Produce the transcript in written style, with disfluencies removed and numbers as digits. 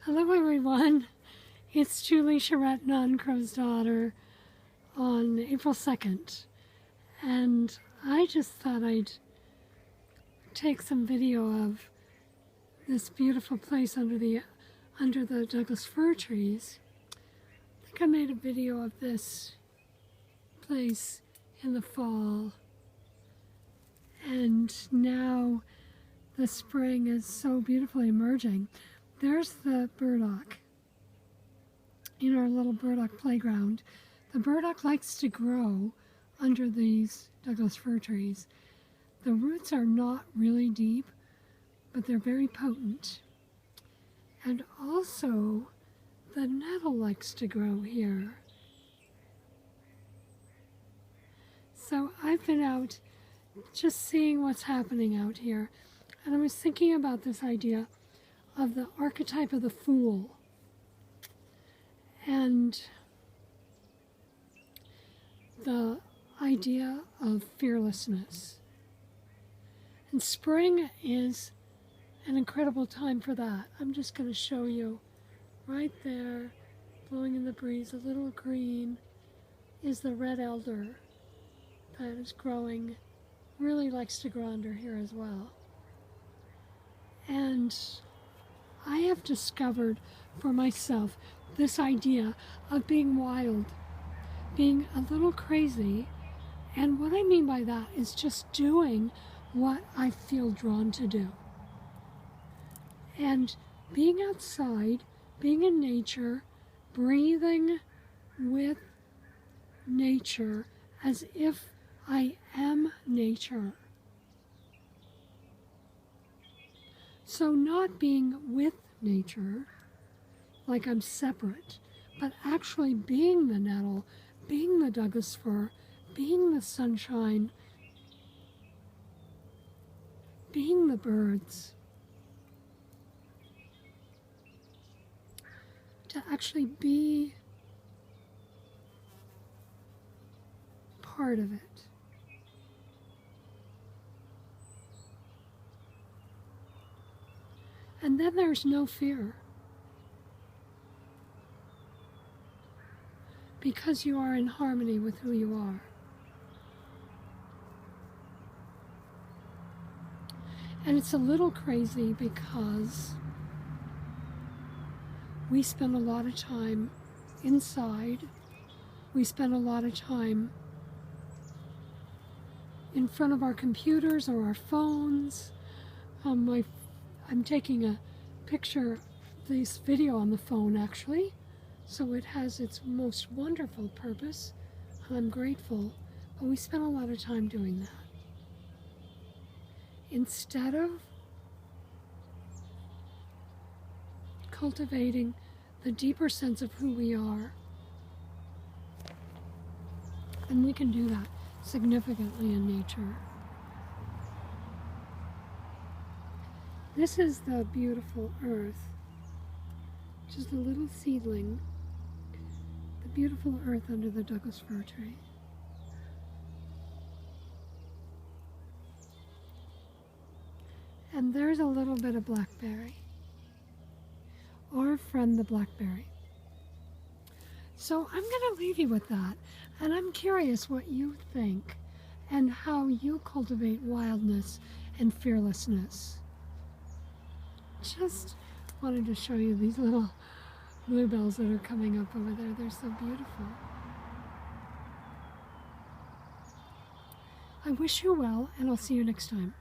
Hello everyone, it's Julie Charette, Nun Crow's daughter, on April 2nd, and I just thought I'd take some video of this beautiful place under the Douglas fir trees. I think I made a video of this place in the fall, and now the spring is so beautifully emerging. There's the burdock in our little burdock playground. The burdock likes to grow under these Douglas fir trees. The roots are not really deep, but they're very potent. And also, the nettle likes to grow here. So I've been out just seeing what's happening out here, and I was thinking about this idea of the archetype of the fool and the idea of fearlessness. And spring is an incredible time for that. I'm just going to show you right there, blowing in the breeze, a little green, is the red elder that is growing, really likes to grow under here as well. And I have discovered for myself this idea of being wild, being a little crazy, and what I mean by that is just doing what I feel drawn to do. And being outside, being in nature, breathing with nature as if I am nature. So not being with nature, like I'm separate, but actually being the nettle, being the Douglas fir, being the sunshine, being the birds, to actually be part of it. And then there's no fear, because you are in harmony with who you are. And it's a little crazy because we spend a lot of time inside. We spend a lot of time in front of our computers or our phones. I'm taking a picture of this video on the phone, actually, so it has its most wonderful purpose, and I'm grateful, but we spend a lot of time doing that. Instead of cultivating the deeper sense of who we are, and we can do that significantly in nature. This is the beautiful earth, just a little seedling, the beautiful earth under the Douglas fir tree. And there's a little bit of blackberry, our friend the blackberry. So I'm going to leave you with that, and I'm curious what you think and how you cultivate wildness and fearlessness. Just wanted to show you these little bluebells that are coming up over there. They're so beautiful. I wish you well, and I'll see you next time.